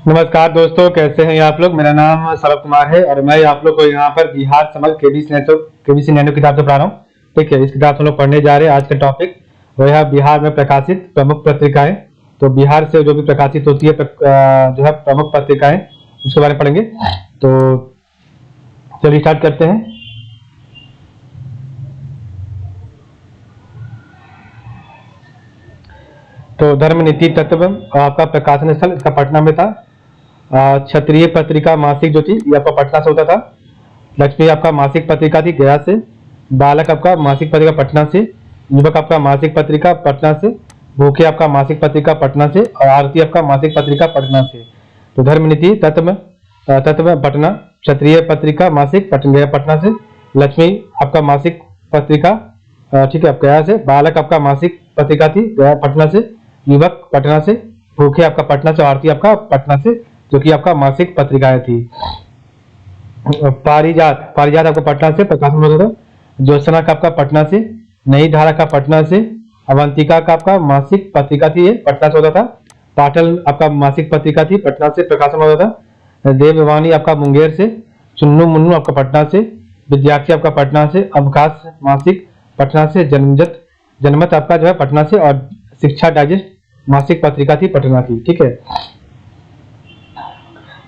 नमस्कार दोस्तों, कैसे हैं आप लोग। मेरा नाम सरब कुमार है और मैं आप लोग को यहाँ पर बिहार समग्र केबीसी नैनो किताब से पढ़ा रहा हूँ। ठीक है, इस किताब से हम लोग पढ़ने जा रहे हैं। आज का टॉपिक वो है बिहार में प्रकाशित प्रमुख पत्रिकाएं। तो बिहार से जो भी प्रकाशित होती है जो है प्रमुख पत्रिकाएं, उसके बारे में पढ़ेंगे। तो चलिए स्टार्ट करते हैं। तो धर्म नीति तत्व आपका प्रकाशन स्थल इसका पटना में था। क्षत्रिय पत्रिका मासिक जो थी ये आपका पटना से होता था। लक्ष्मी आपका मासिक पत्रिका थी गया से। बालक आपका मासिक पत्रिका पटना से। युवक आपका मासिक पत्रिका पटना से। भूखे आपका मासिक पत्रिका पटना से और आरती आपका मासिक पत्रिका पटना से। तो धर्म नीति तत्व पटना। क्षत्रिय पत्रिका मासिक पटना से। लक्ष्मी आपका मासिक पत्रिका ठीक है आप गया से। बालक आपका मासिक पत्रिका थी गया पटना से। युवक पटना से। भूखे आपका पटना से। आरती आपका पटना से, जो कि आपका मासिक पत्रिकाएं थी। पारिजात आपका पटना से प्रकाशन होता था। ज्योत्सना का आपका पटना से। नई धारा का पटना से। अवंतिका का आपका मासिक पत्रिका थी, ये पटना से होता था। पाटल आपका मासिक पत्रिका थी, पटना से प्रकाशन होता था। देववाणी आपका मुंगेर से। चुन्नू मुन्नू आपका पटना से। विद्यार्थी आपका पटना से। अवकाश मासिक पटना से। जनमत आपका जो है पटना से। और शिक्षा डाइजेस्ट मासिक पत्रिका थी, पटना की। ठीक है,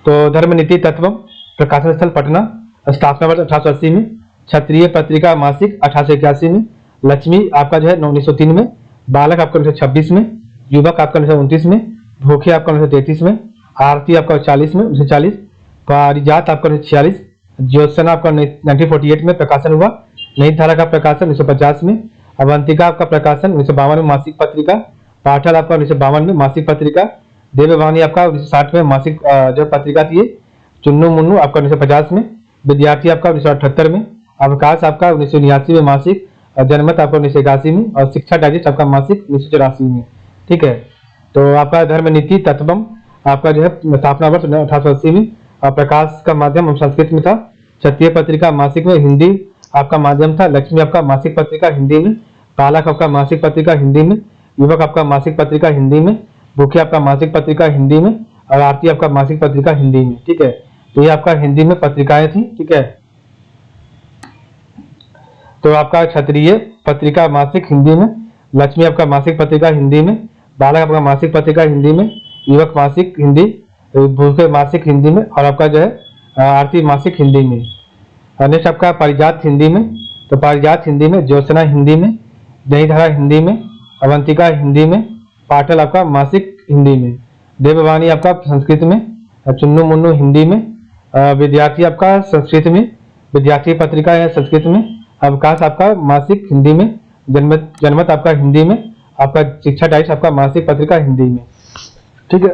तो धर्म नीति तत्व प्रकाशन स्थल पटना। स्थापना वर्ष 1880 में। क्षत्रिय पत्रिका मासिक 1881 में। लक्ष्मी आपका जो है 1903 में। बालक आपका 1926 में। युवक आपका 1929 में। भूखे आपका 1933 में। आरती आपका 40 में 1940। पारिजात आपका 1946। ज्योत्सना आपका 1948 में प्रकाशन हुआ। नई धारा का प्रकाशन 1950 में। अवंतिका आपका प्रकाशन 1952 में मासिक पत्रिका। पाठल आपका 1952 में मासिक पत्रिका। देववाणी आपका 1960 में मासिक जो पत्रिका थी। चुन्नू मुन्नू आपका 1950 में। विद्यार्थी आपका 1978 में। अवकाश आपका 1989 में मासिक। जनमत आपका 1981 में। और शिक्षा डाइजेस्ट आपका मासिक 1984 में। ठीक है, तो आपका धर्म नीति तत्वम आपका जो है स्थापना वर्ष 1880 में। और प्रकाश का माध्यम संस्कृत में था। क्षत्रिय पत्रिका मासिक में हिंदी आपका माध्यम था। लक्ष्मी आपका मासिक पत्रिका हिंदी में। बालक आपका मासिक पत्रिका हिंदी में। युवक आपका मासिक पत्रिका हिंदी में। भूखे आपका मासिक पत्रिका हिंदी में। और आरती आपका मासिक पत्रिका हिंदी में। ठीक है, तो ये आपका हिंदी में पत्रिकाएं थी। ठीक है, तो आपका क्षत्रिय पत्रिका मासिक हिंदी में। लक्ष्मी आपका मासिक पत्रिका हिंदी में। बालक आपका मासिक पत्रिका हिंदी में। युवक मासिक हिंदी। भूखे मासिक हिंदी में। और आपका जो है आरती मासिक हिंदी में। नेक्स्ट आपका पारिजात हिंदी में। तो पारिजात हिंदी में। ज्योत्सना हिंदी में। नई धारा हिंदी में। अवंतिका हिंदी में। पाटल आपका मासिक हिंदी में। देववाणी आपका संस्कृत में। चुन्नू मुन्नू हिंदी में। विद्यार्थी आपका संस्कृत में। विद्यार्थी पत्रिका है संस्कृत में। अवकाश आपका मासिक हिंदी में। जनमत आपका हिंदी में। आपका शिक्षा डाइजेस्ट आपका मासिक पत्रिका हिंदी में। ठीक है,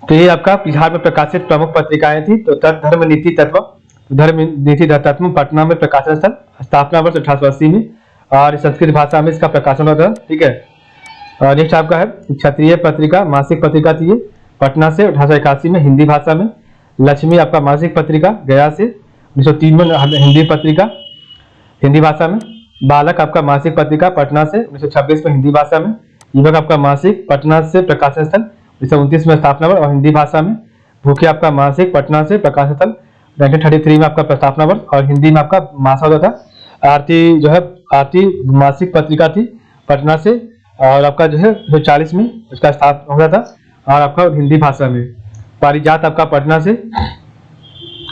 तो ये आपका बिहार में प्रकाशित प्रमुख पत्रिकाएं थी। तो धर्म नीति तत्व पटना में प्रकाशन स्थल। स्थापना वर्ष 1880 में। और संस्कृत भाषा में इसका प्रकाशन होता है। ठीक है, नेक्स्ट आपका है क्षत्रिय पत्रिका मासिक पत्रिका थी, ये पटना से 1881 में हिंदी भाषा में। लक्ष्मी आपका मासिक पत्रिका गया से 1903 में हिंदी पत्रिका हिंदी भाषा में। बालक आपका मासिक पत्रिका पटना से 1926 में हिंदी भाषा में। युवक आपका मासिक पटना से प्रकाशन स्थल 1929 में स्थापना वर्ष और हिंदी भाषा में। भूखे आपका मासिक पटना से प्रकाशन स्थल 1933 में आपका प्रस्थापना वर्ष और हिंदी में आपका मासा होता था। आरती जो है आरती मासिक पत्रिका थी पटना से। और आपका जो है 1940 में उसका स्थापना हो गया था और आपका हिंदी भाषा में। पारिजात आपका पटना से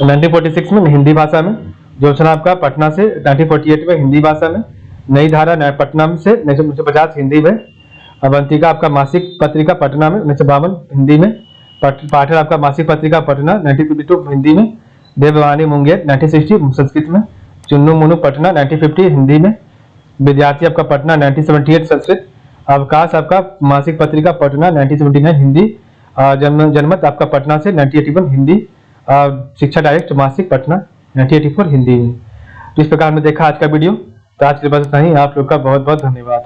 1946 में हिंदी भाषा में। ज्योत्सना आपका पटना से 1948 में हिंदी भाषा में। नई धारा पटना से 1950 हिंदी में। अवंतिका आपका मासिक पत्रिका पटना में 1952 हिंदी में। पाठल आपका मासिक पत्रिका पटना 1952 हिंदी में। देववाणी मुंगेर 1960 संस्कृत में। चुन्नू मुन्नू पटना 1950 हिंदी में। विद्यार्थी आपका पटना 1978 संस्कृत। अवकाश आपका मासिक पत्रिका पटना 1979 हिंदी। जनमत आपका पटना से 1981 हिंदी। शिक्षा डायरेक्ट मासिक पटना 1984 हिंदी में। तो इस प्रकार में देखा आज का वीडियो। तो आज के बस इतना ही। आप लोग का बहुत बहुत धन्यवाद।